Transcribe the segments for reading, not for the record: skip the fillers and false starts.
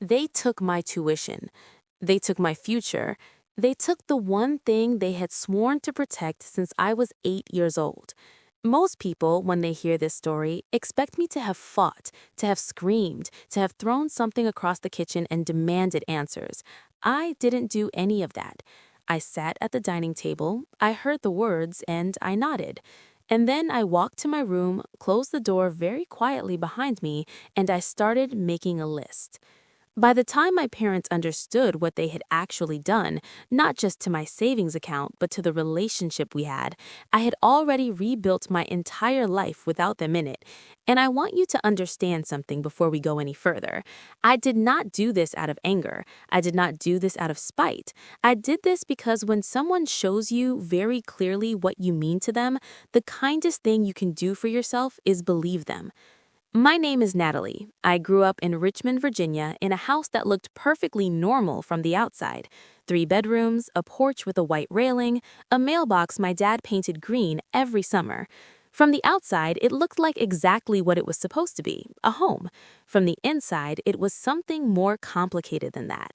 They took my tuition. They took my future. They took the one thing they had sworn to protect since I was 8 years old. Most people, when they hear this story, expect me to have fought, to have screamed, to have thrown something across the kitchen and demanded answers. I didn't do any of that. I sat at the dining table, I heard the words, and I nodded. And then I walked to my room, closed the door very quietly behind me, and I started making a list. By the time my parents understood what they had actually done, not just to my savings account, but to the relationship we had, I had already rebuilt my entire life without them in it. And I want you to understand something before we go any further. I did not do this out of anger. I did not do this out of spite. I did this because when someone shows you very clearly what you mean to them, the kindest thing you can do for yourself is believe them. My name is Natalie. I grew up in Richmond, Virginia, in a house that looked perfectly normal from the outside. 3 bedrooms, a porch with a white railing, a mailbox my dad painted green every summer. From the outside, it looked like exactly what it was supposed to be, a home. From the inside, it was something more complicated than that.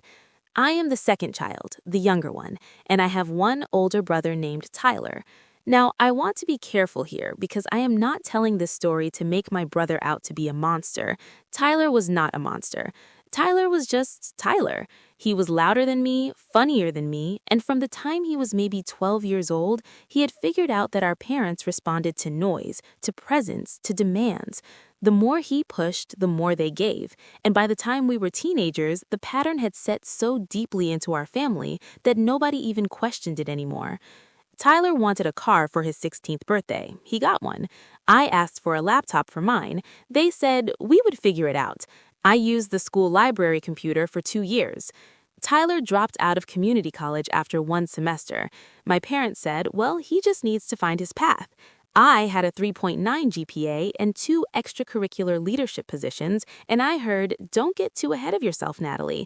I am the second child, the younger one, and I have one older brother named Tyler. Now, I want to be careful here because I am not telling this story to make my brother out to be a monster. Tyler was not a monster. Tyler was just Tyler. He was louder than me, funnier than me, and from the time he was maybe 12 years old, he had figured out that our parents responded to noise, to presence, to demands. The more he pushed, the more they gave. And by the time we were teenagers, the pattern had set so deeply into our family that nobody even questioned it anymore. Tyler wanted a car for his 16th birthday. He got one. I asked for a laptop for mine. They said we would figure it out. I used the school library computer for 2 years. Tyler dropped out of community college after 1 semester. My parents said, well, he just needs to find his path. I had a 3.9 GPA and 2 extracurricular leadership positions, and I heard, don't get too ahead of yourself, Natalie.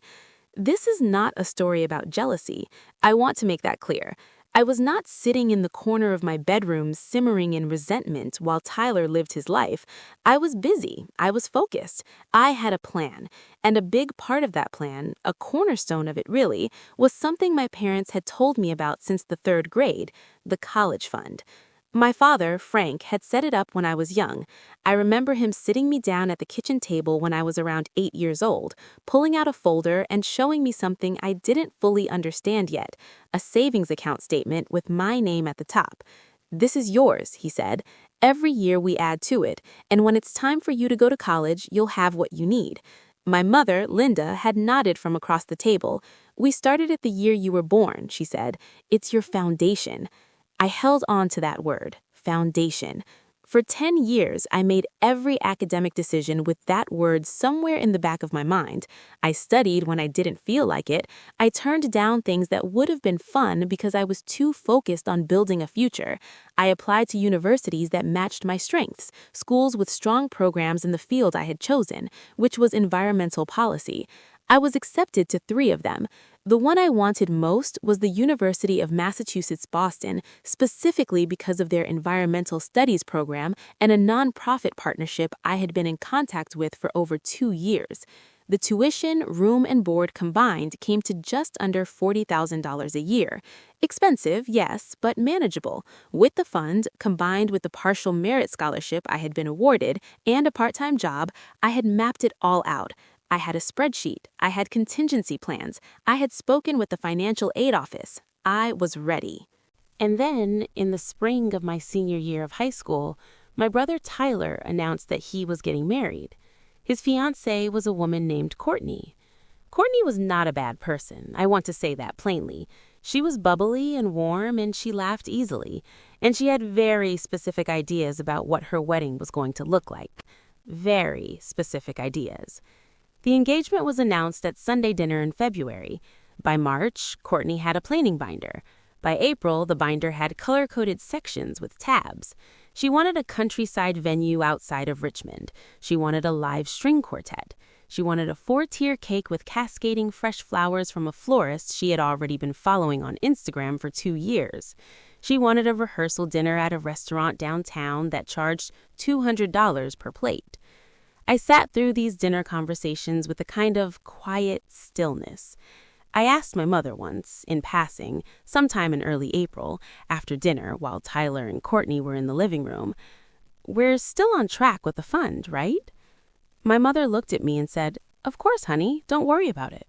This is not a story about jealousy. I want to make that clear. I was not sitting in the corner of my bedroom simmering in resentment while Tyler lived his life. I was busy. I was focused. I had a plan. And a big part of that plan, a cornerstone of it really, was something my parents had told me about since the 3rd grade, the college fund. My father, Frank, had set it up when I was young. I remember him sitting me down at the kitchen table when I was around 8 years old, pulling out a folder and showing me something I didn't fully understand yet, a savings account statement with my name at the top. This is yours, he said. Every year we add to it, and when it's time for you to go to college, you'll have what you need. My mother, Linda, had nodded from across the table. We started at the year you were born, she said. It's your foundation. I held on to that word, foundation. For 10 years, I made every academic decision with that word somewhere in the back of my mind. I studied when I didn't feel like it. I turned down things that would have been fun because I was too focused on building a future. I applied to universities that matched my strengths, schools with strong programs in the field I had chosen, which was environmental policy. I was accepted to 3 of them. The one I wanted most was the University of Massachusetts Boston, specifically because of their environmental studies program and a nonprofit partnership I had been in contact with for over 2 years. The tuition, room, and board combined came to just under $40,000 a year. Expensive, yes, but manageable. With the fund, combined with the partial merit scholarship I had been awarded and a part-time job, I had mapped it all out. I had a spreadsheet. I had contingency plans. I had spoken with the financial aid office. I was ready. And then, in the spring of my senior year of high school, my brother Tyler announced that he was getting married. His fiancée was a woman named Courtney. Courtney was not a bad person. I want to say that plainly. She was bubbly and warm, and she laughed easily. And she had very specific ideas about what her wedding was going to look like. Very specific ideas. The engagement was announced at Sunday dinner in February. By March, Courtney had a planning binder. By April, the binder had color-coded sections with tabs. She wanted a countryside venue outside of Richmond. She wanted a live string quartet. She wanted a 4-tier cake with cascading fresh flowers from a florist she had already been following on Instagram for 2 years. She wanted a rehearsal dinner at a restaurant downtown that charged $200 per plate. I sat through these dinner conversations with a kind of quiet stillness. I asked my mother once, in passing, sometime in early April, after dinner while Tyler and Courtney were in the living room, "We're still on track with the fund, right?" My mother looked at me and said, "Of course, honey, don't worry about it."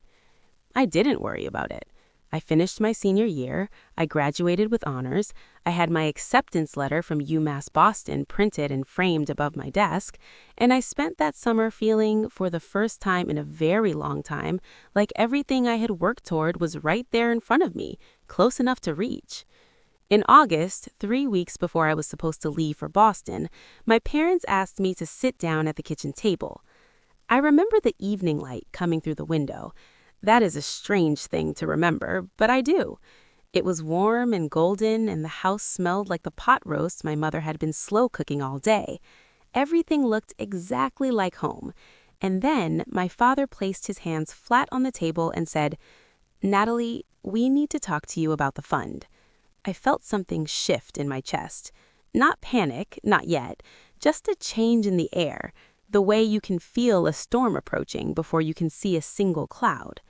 I didn't worry about it. I finished my senior year, I graduated with honors, I had my acceptance letter from UMass Boston printed and framed above my desk, and I spent that summer feeling, for the first time in a very long time, like everything I had worked toward was right there in front of me, close enough to reach. In August, 3 weeks before I was supposed to leave for Boston, my parents asked me to sit down at the kitchen table. I remember the evening light coming through the window. That is a strange thing to remember, but I do. It was warm and golden, and the house smelled like the pot roast my mother had been slow cooking all day. Everything looked exactly like home. And then my father placed his hands flat on the table and said, "Natalie, we need to talk to you about the fund." I felt something shift in my chest. Not panic, not yet, just a change in the air, the way you can feel a storm approaching before you can see a single cloud.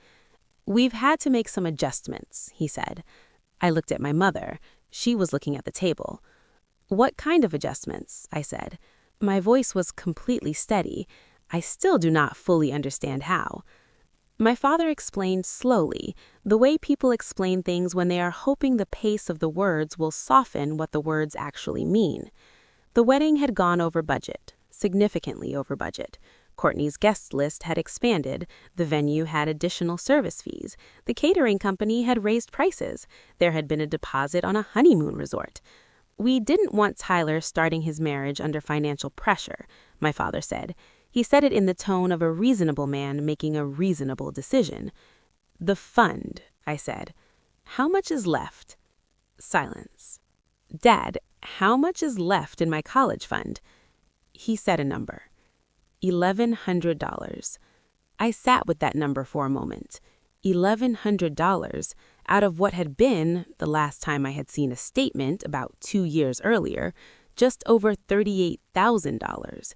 "We've had to make some adjustments," he said. I looked at my mother. She was looking at the table. "What kind of adjustments?" I said. My voice was completely steady. I still do not fully understand how. My father explained slowly, the way people explain things when they are hoping the pace of the words will soften what the words actually mean. The wedding had gone over budget, significantly over budget. Courtney's guest list had expanded, the venue had additional service fees, the catering company had raised prices, there had been a deposit on a honeymoon resort. "We didn't want Tyler starting his marriage under financial pressure," my father said. He said it in the tone of a reasonable man making a reasonable decision. "The fund," I said. "How much is left?" Silence. "Dad, how much is left in my college fund?" He said a number. $1,100. I sat with that number for a moment. $1,100 out of what had been, the last time I had seen a statement about 2 years earlier, just over $38,000.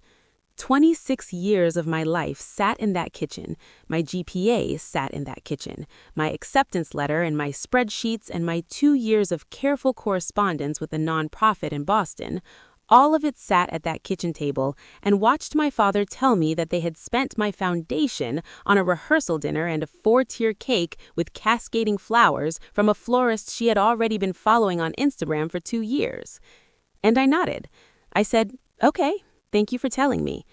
26 years of my life sat in that kitchen. My GPA sat in that kitchen. My acceptance letter and my spreadsheets and my 2 years of careful correspondence with a nonprofit in Boston, all of it sat at that kitchen table and watched my father tell me that they had spent my foundation on a rehearsal dinner and a 4-tier cake with cascading flowers from a florist she had already been following on Instagram for 2 years. And I nodded. I said, "Okay, thank you for telling me."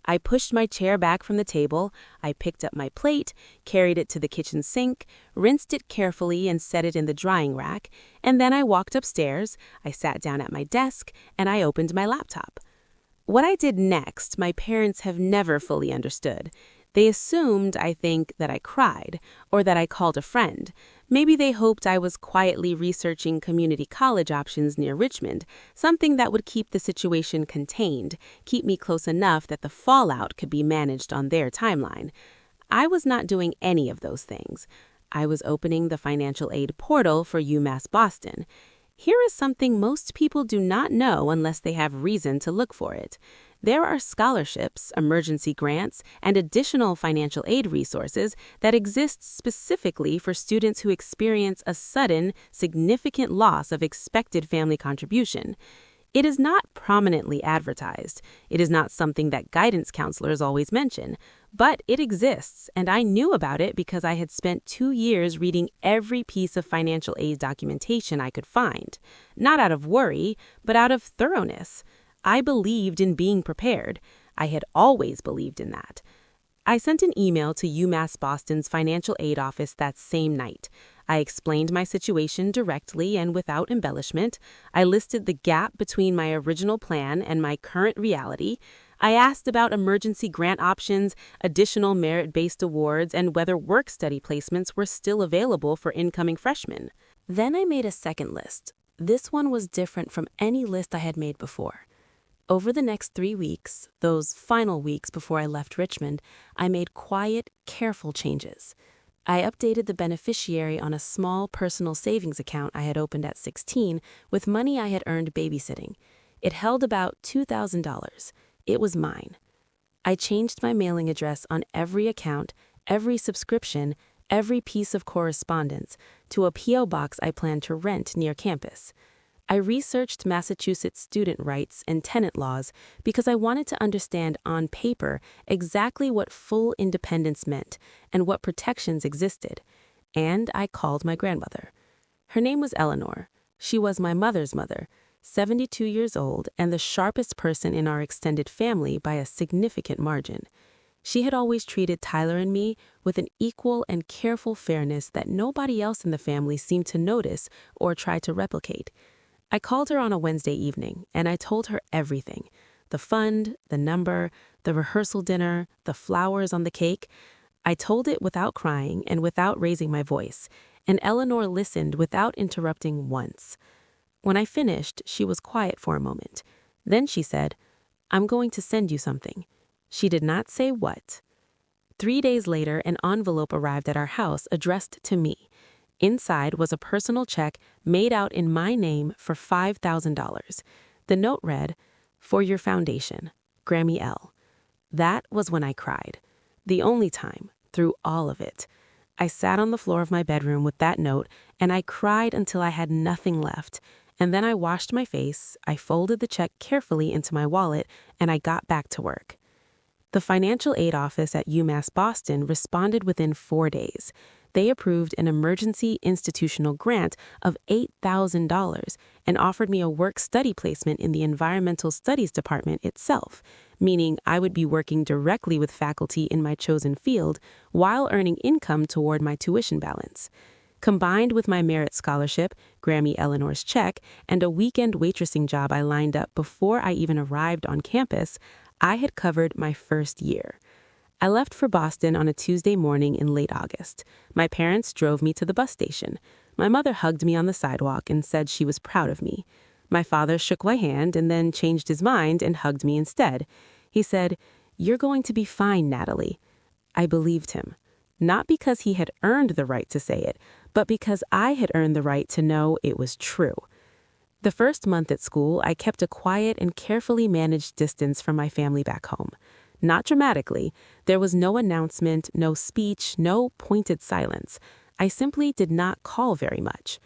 I pushed my chair back from the table, I picked up my plate, carried it to the kitchen sink, rinsed it carefully and set it in the drying rack, and then I walked upstairs, I sat down at my desk, and I opened my laptop. What I did next, my parents have never fully understood. They assumed, I think, that I cried, or that I called a friend. Maybe they hoped I was quietly researching community college options near Richmond, something that would keep the situation contained, keep me close enough that the fallout could be managed on their timeline. I was not doing any of those things. I was opening the financial aid portal for UMass Boston. Here is something most people do not know unless they have reason to look for it. There are scholarships, emergency grants, and additional financial aid resources that exist specifically for students who experience a sudden, significant loss of expected family contribution. It is not prominently advertised. It is not something that guidance counselors always mention. But it exists, and I knew about it because I had spent 2 years reading every piece of financial aid documentation I could find. Not out of worry, but out of thoroughness. I believed in being prepared. I had always believed in that. I sent an email to UMass Boston's financial aid office that same night. I explained my situation directly and without embellishment. I listed the gap between my original plan and my current reality. I asked about emergency grant options, additional merit-based awards, and whether work-study placements were still available for incoming freshmen. Then I made a second list. This one was different from any list I had made before. Over the next 3 weeks, those final weeks before I left Richmond, I made quiet, careful changes. I updated the beneficiary on a small personal savings account I had opened at 16 with money I had earned babysitting. It held about $2,000. It was mine. I changed my mailing address on every account, every subscription, every piece of correspondence to a P.O. box I planned to rent near campus. I researched Massachusetts student rights and tenant laws because I wanted to understand on paper exactly what full independence meant and what protections existed. And I called my grandmother. Her name was Eleanor. She was my mother's mother, 72 years old and the sharpest person in our extended family by a significant margin. She had always treated Tyler and me with an equal and careful fairness that nobody else in the family seemed to notice or try to replicate. I called her on a Wednesday evening, and I told her everything: the fund, the number, the rehearsal dinner, the flowers on the cake. I told it without crying and without raising my voice, and Eleanor listened without interrupting once. When I finished, she was quiet for a moment. Then she said, "I'm going to send you something." She did not say what. 3 days later, an envelope arrived at our house addressed to me. Inside was a personal check made out in my name for $5,000. The note read, "For your foundation, Grammy L." That was when I cried. The only time, through all of it. I sat on the floor of my bedroom with that note, and I cried until I had nothing left. And then I washed my face, I folded the check carefully into my wallet, and I got back to work. The financial aid office at UMass Boston responded within 4 days. They approved an emergency institutional grant of $8,000 and offered me a work-study placement in the environmental studies department itself, meaning I would be working directly with faculty in my chosen field while earning income toward my tuition balance. Combined with my merit scholarship, Grammy Eleanor's check, and a weekend waitressing job I lined up before I even arrived on campus, I had covered my first year. I left for Boston on a Tuesday morning in late August. My parents drove me to the bus station. My mother hugged me on the sidewalk and said she was proud of me. My father shook my hand and then changed his mind and hugged me instead. He said, "You're going to be fine, Natalie." I believed him. Not because he had earned the right to say it, but because I had earned the right to know it was true. The first month at school, I kept a quiet and carefully managed distance from my family back home. Not dramatically. There was no announcement, no speech, no pointed silence. I simply did not call very much.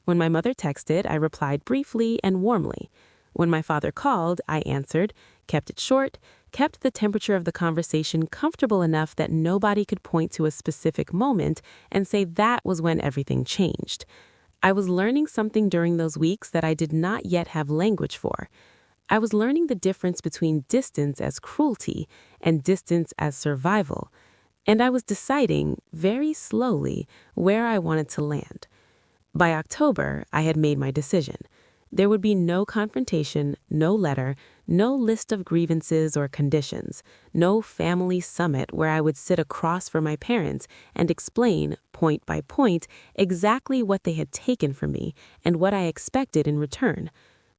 When my mother texted, I replied briefly and warmly. When my father called, I answered, kept it short, kept the temperature of the conversation comfortable enough that nobody could point to a specific moment and say that was when everything changed. I was learning something during those weeks that I did not yet have language for. I was learning the difference between distance as cruelty and distance as survival, and I was deciding, very slowly, where I wanted to land. By October, I had made my decision. There would be no confrontation, no letter, no list of grievances or conditions, no family summit where I would sit across from my parents and explain, point by point, exactly what they had taken from me and what I expected in return.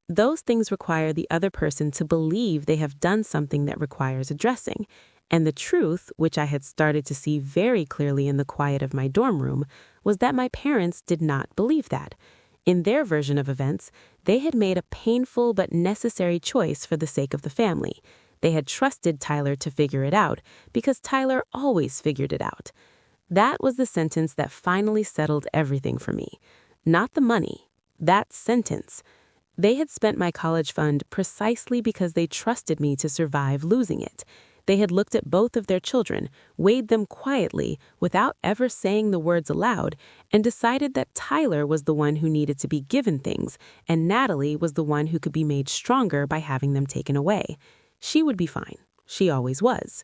Those things require the other person to believe they have done something that requires addressing. And the truth, which I had started to see very clearly in the quiet of my dorm room, was that my parents did not believe that. In their version of events, they had made a painful but necessary choice for the sake of the family. They had trusted Tyler to figure it out because Tyler always figured it out. That was the sentence that finally settled everything for me. Not the money. That sentence. They had spent my college fund precisely because they trusted me to survive losing it. They had looked at both of their children, weighed them quietly without ever saying the words aloud, and decided that Tyler was the one who needed to be given things, and Natalie was the one who could be made stronger by having them taken away. She would be fine. She always was.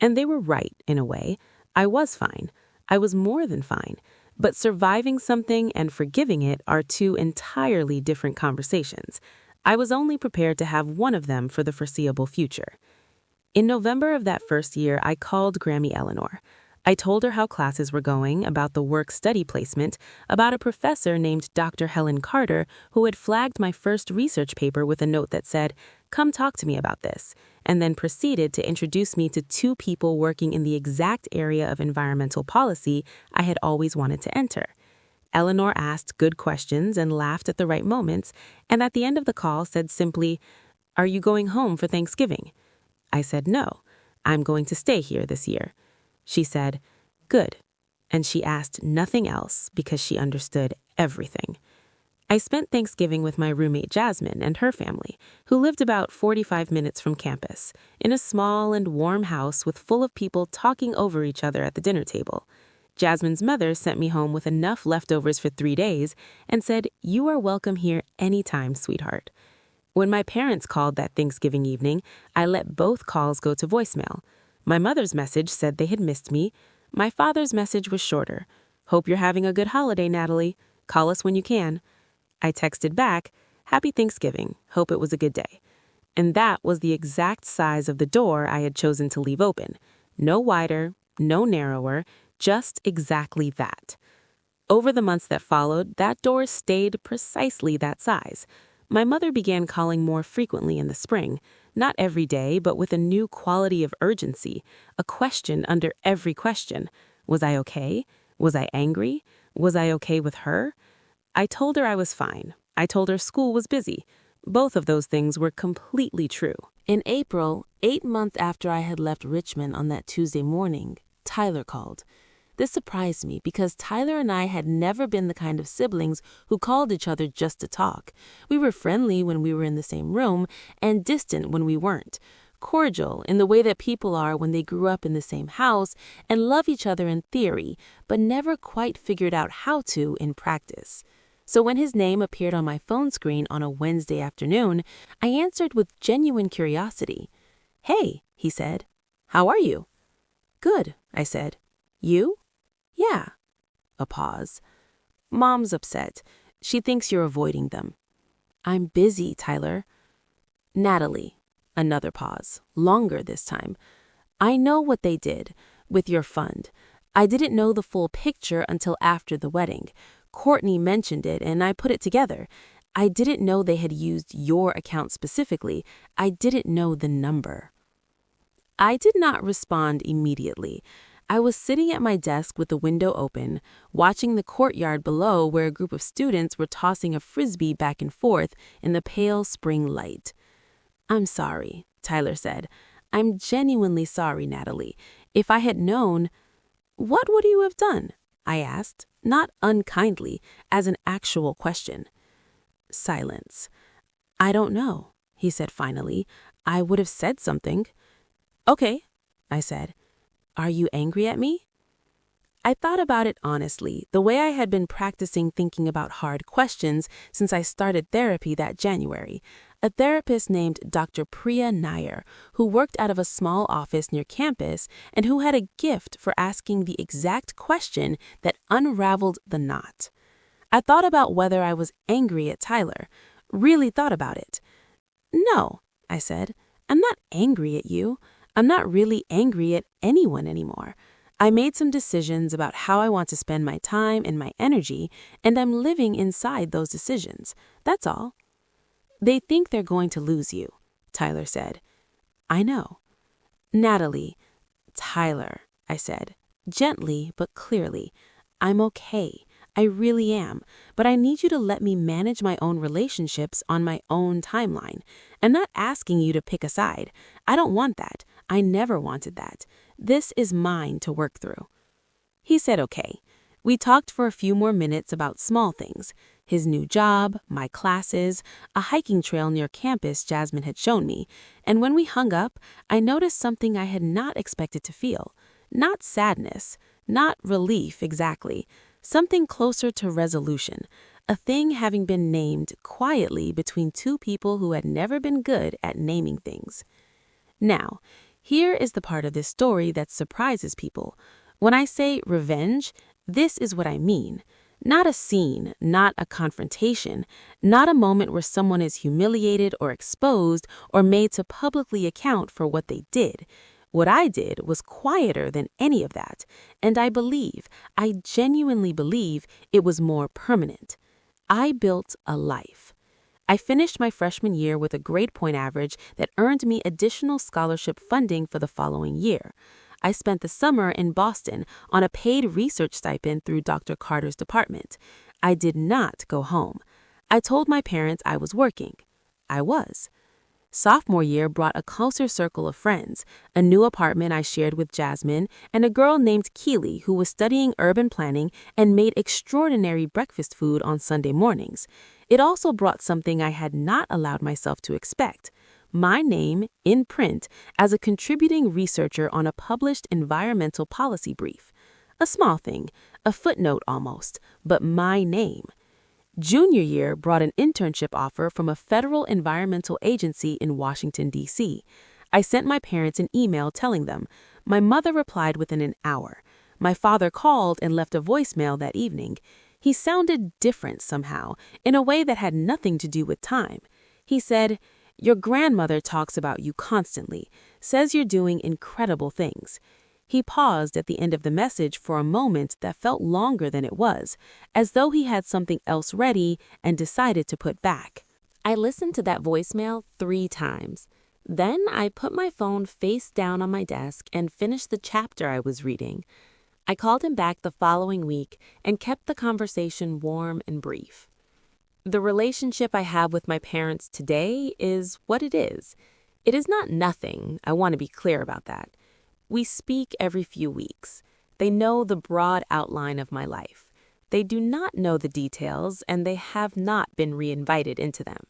And they were right, in a way. I was fine. I was more than fine. But surviving something and forgiving it are two entirely different conversations. I was only prepared to have one of them for the foreseeable future. In November of that first year, I called Grammy Eleanor. I told her how classes were going, about the work-study placement, about a professor named Dr. Helen Carter who had flagged my first research paper with a note that said, "Come talk to me about this," and then proceeded to introduce me to 2 people working in the exact area of environmental policy I had always wanted to enter. Eleanor asked good questions and laughed at the right moments, and at the end of the call said simply, "Are you going home for Thanksgiving?" I said no. I'm going to stay here this year. She said, "Good." And she asked nothing else because she understood everything. I spent Thanksgiving with my roommate Jasmine and her family, who lived about 45 minutes from campus, in a small and warm house full of people talking over each other at the dinner table. Jasmine's mother sent me home with enough leftovers for 3 days and said, "You are welcome here anytime, sweetheart." When my parents called that Thanksgiving evening, I let both calls go to voicemail. My mother's message said they had missed me. My father's message was shorter. "Hope you're having a good holiday, Natalie. Call us when you can." I texted back, "Happy Thanksgiving. Hope it was a good day." And that was the exact size of the door I had chosen to leave open. No wider, no narrower, just exactly that. Over the months that followed, that door stayed precisely that size. My mother began calling more frequently in the spring, not every day, but with a new quality of urgency, a question under every question. Was I okay? Was I angry? Was I okay with her? I told her I was fine. I told her school was busy. Both of those things were completely true. In April, 8 months after I had left Richmond on that Tuesday morning, Tyler called. This surprised me because Tyler and I had never been the kind of siblings who called each other just to talk. We were friendly when we were in the same room and distant when we weren't. Cordial in the way that people are when they grew up in the same house and love each other in theory, but never quite figured out how to in practice. So when his name appeared on my phone screen on a Wednesday afternoon, I answered with genuine curiosity. "Hey," he said. "How are you?" "Good," I said. "You?" "Yeah." A pause. "Mom's upset. She thinks you're avoiding them." "I'm busy, Tyler." "Natalie." Another pause, longer this time. "I know what they did with your fund. I didn't know the full picture until after the wedding. Courtney mentioned it and I put it together. I didn't know they had used your account specifically. I didn't know the number." I did not respond immediately. I was sitting at my desk with the window open, watching the courtyard below where a group of students were tossing a frisbee back and forth in the pale spring light. "I'm sorry," Tyler said. "I'm genuinely sorry, Natalie. If I had known—" "What would you have done?" I asked, not unkindly, as an actual question. Silence. "I don't know," he said finally. "I would have said something." "Okay," I said. "Are you angry at me?" I thought about it honestly, the way I had been practicing thinking about hard questions since I started therapy that January. A therapist named Dr. Priya Nair, who worked out of a small office near campus and who had a gift for asking the exact question that unraveled the knot. I thought about whether I was angry at Tyler. Really thought about it. "No," I said. "I'm not angry at you. I'm not really angry at anyone anymore. I made some decisions about how I want to spend my time and my energy, and I'm living inside those decisions. That's all." "They think they're going to lose you," Tyler said. "I know." "Natalie." "Tyler," I said, gently but clearly. "I'm okay. I really am. But I need you to let me manage my own relationships on my own timeline. I'm not asking you to pick a side. I don't want that. I never wanted that. This is mine to work through." He said okay. We talked for a few more minutes about small things. His new job, my classes, a hiking trail near campus Jasmine had shown me. And when we hung up, I noticed something I had not expected to feel. Not sadness, not relief exactly. Something closer to resolution. A thing having been named quietly between two people who had never been good at naming things. Now, here is the part of this story that surprises people. When I say revenge, this is what I mean. Not a scene, not a confrontation, not a moment where someone is humiliated or exposed or made to publicly account for what they did. What I did was quieter than any of that, and I genuinely believe it was more permanent. I built a life. I finished my freshman year with a grade point average that earned me additional scholarship funding for the following year. I spent the summer in Boston on a paid research stipend through Dr. Carter's department. I did not go home. I told my parents I was working. I was. Sophomore year brought a closer circle of friends, a new apartment I shared with Jasmine, and a girl named Keely who was studying urban planning and made extraordinary breakfast food on Sunday mornings. It also brought something I had not allowed myself to expect: my name in print as a contributing researcher on a published environmental policy brief. A small thing, a footnote almost, but my name. Junior year brought an internship offer from a federal environmental agency in Washington, D.C. I sent my parents an email telling them. My mother replied within an hour. My father called and left a voicemail that evening. He sounded different somehow, in a way that had nothing to do with time. He said, "Your grandmother talks about you constantly, says you're doing incredible things." He paused at the end of the message for a moment that felt longer than it was, as though he had something else ready and decided to put back. I listened to that voicemail 3 times. Then I put my phone face down on my desk and finished the chapter I was reading. I called him back the following week and kept the conversation warm and brief. The relationship I have with my parents today is what it is. It is not nothing, I want to be clear about that. We speak every few weeks. They know the broad outline of my life. They do not know the details, and they have not been reinvited into them.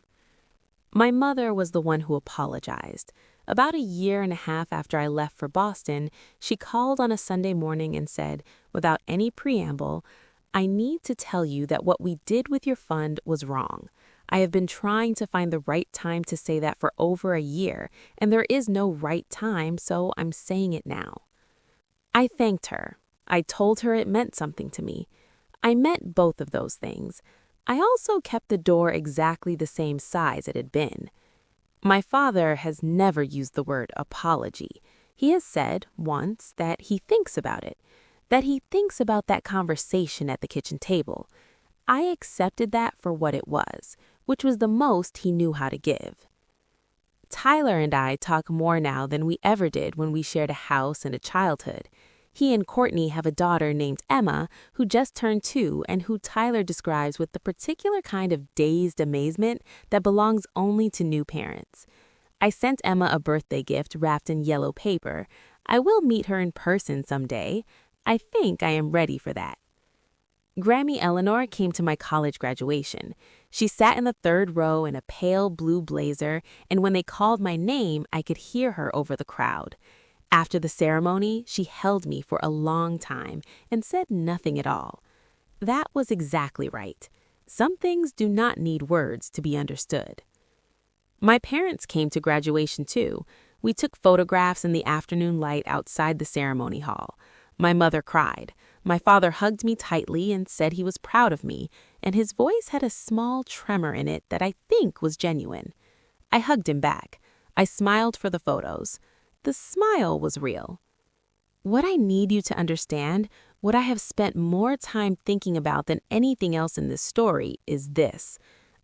My mother was the one who apologized. About a year and a half after I left for Boston, she called on a Sunday morning and said, without any preamble, "I need to tell you that what we did with your fund was wrong. I have been trying to find the right time to say that for over a year, and there is no right time, so I'm saying it now." I thanked her. I told her it meant something to me. I meant both of those things. I also kept the door exactly the same size it had been. My father has never used the word apology. He has said once that he thinks about it, that he thinks about that conversation at the kitchen table. I accepted that for what it was, which was the most he knew how to give. Tyler and I talk more now than we ever did when we shared a house and a childhood. He and Courtney have a daughter named Emma, who just turned 2 and who Tyler describes with the particular kind of dazed amazement that belongs only to new parents. I sent Emma a birthday gift wrapped in yellow paper. I will meet her in person someday. I think I am ready for that. Grammy Eleanor came to my college graduation. She sat in the 3rd row in a pale blue blazer, and when they called my name, I could hear her over the crowd. After the ceremony, she held me for a long time and said nothing at all. That was exactly right. Some things do not need words to be understood. My parents came to graduation too. We took photographs in the afternoon light outside the ceremony hall. My mother cried. My father hugged me tightly and said he was proud of me, and his voice had a small tremor in it that I think was genuine. I hugged him back. I smiled for the photos. The smile was real. What I need you to understand, what I have spent more time thinking about than anything else in this story, is this.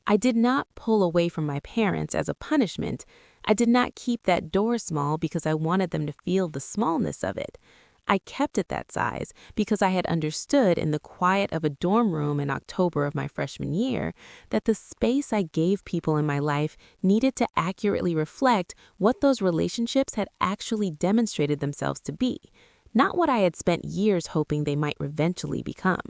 I did not pull away from my parents as a punishment. I did not keep that door small because I wanted them to feel the smallness of it. I kept it that size because I had understood in the quiet of a dorm room in October of my freshman year that the space I gave people in my life needed to accurately reflect what those relationships had actually demonstrated themselves to be, not what I had spent years hoping they might eventually become.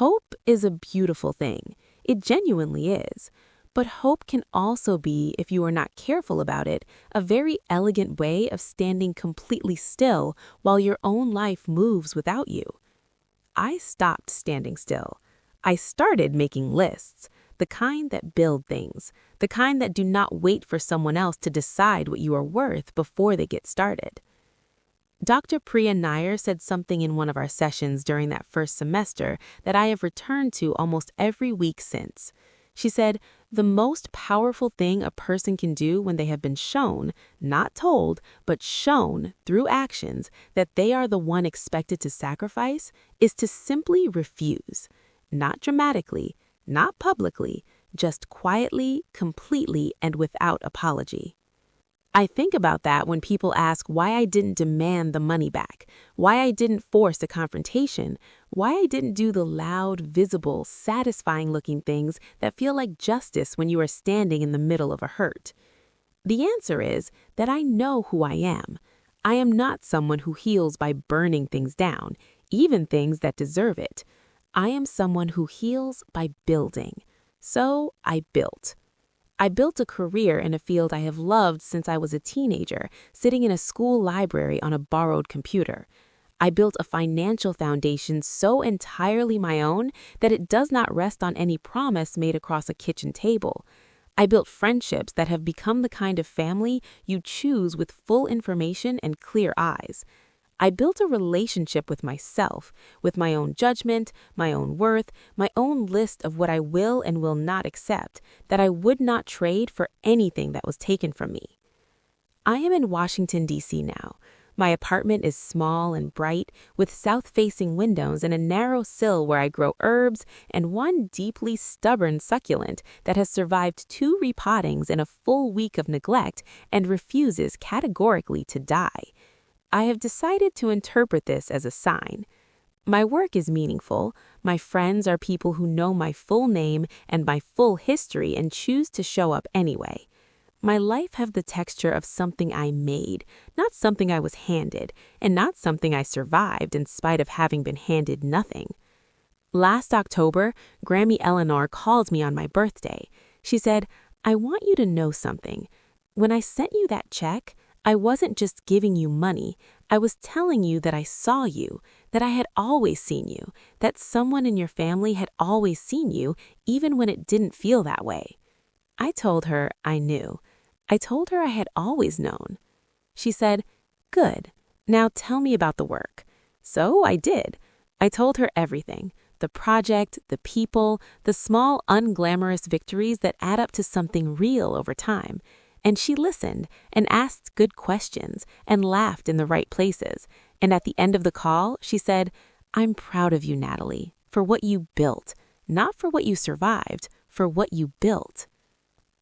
Hope is a beautiful thing. It genuinely is. But hope can also be, if you are not careful about it, a very elegant way of standing completely still while your own life moves without you. I stopped standing still. I started making lists, the kind that build things, the kind that do not wait for someone else to decide what you are worth before they get started. Dr. Priya Nair said something in one of our sessions during that first semester that I have returned to almost every week since. She said, the most powerful thing a person can do when they have been shown, not told, but shown through actions that they are the one expected to sacrifice is to simply refuse. Not dramatically, not publicly, just quietly, completely, and without apology. I think about that when people ask why I didn't demand the money back, why I didn't force a confrontation, why I didn't do the loud, visible, satisfying-looking things that feel like justice when you are standing in the middle of a hurt. The answer is that I know who I am. I am not someone who heals by burning things down, even things that deserve it. I am someone who heals by building. So I built. I built a career in a field I have loved since I was a teenager, sitting in a school library on a borrowed computer. I built a financial foundation so entirely my own that it does not rest on any promise made across a kitchen table. I built friendships that have become the kind of family you choose with full information and clear eyes. I built a relationship with myself, with my own judgment, my own worth, my own list of what I will and will not accept, that I would not trade for anything that was taken from me. I am in Washington, D.C. now. My apartment is small and bright, with south-facing windows and a narrow sill where I grow herbs and one deeply stubborn succulent that has survived 2 repottings in a full week of neglect and refuses categorically to die. I have decided to interpret this as a sign. My work is meaningful. My friends are people who know my full name and my full history and choose to show up anyway. My life has the texture of something I made, not something I was handed, and not something I survived in spite of having been handed nothing. Last October, Grammy Eleanor called me on my birthday. She said, "I want you to know something. When I sent you that check, I wasn't just giving you money. I was telling you that I saw you, that I had always seen you, that someone in your family had always seen you, even when it didn't feel that way." I told her I knew. I told her I had always known. She said, "Good. Now tell me about the work." So I did. I told her everything. The project, the people, the small unglamorous victories that add up to something real over time. And she listened and asked good questions and laughed in the right places. And at the end of the call, she said, "I'm proud of you, Natalie, for what you built, not for what you survived, for what you built."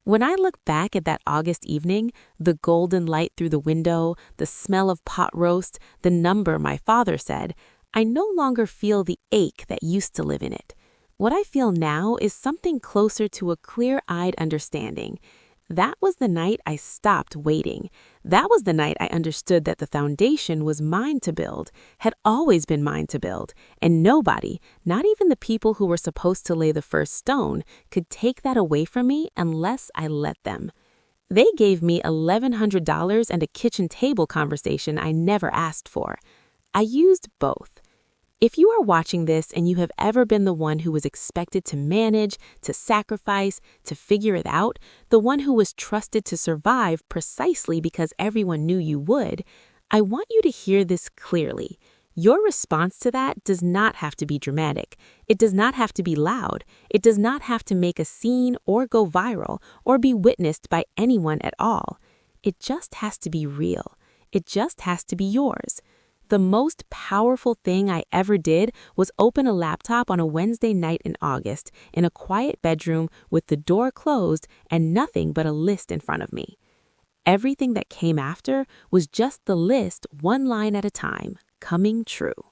When I look back at that August evening, the golden light through the window, the smell of pot roast, the number my father said, I no longer feel the ache that used to live in it. What I feel now is something closer to a clear-eyed understanding. That was the night I stopped waiting. That was the night I understood that the foundation was mine to build, had always been mine to build, and nobody, not even the people who were supposed to lay the first stone, could take that away from me unless I let them. They gave me $1,100 and a kitchen table conversation I never asked for. I used both. If you are watching this and you have ever been the one who was expected to manage, to sacrifice, to figure it out, the one who was trusted to survive precisely because everyone knew you would, I want you to hear this clearly. Your response to that does not have to be dramatic. It does not have to be loud. It does not have to make a scene or go viral or be witnessed by anyone at all. It just has to be real. It just has to be yours. The most powerful thing I ever did was open a laptop on a Wednesday night in August in a quiet bedroom with the door closed and nothing but a list in front of me. Everything that came after was just the list, one line at a time, coming true.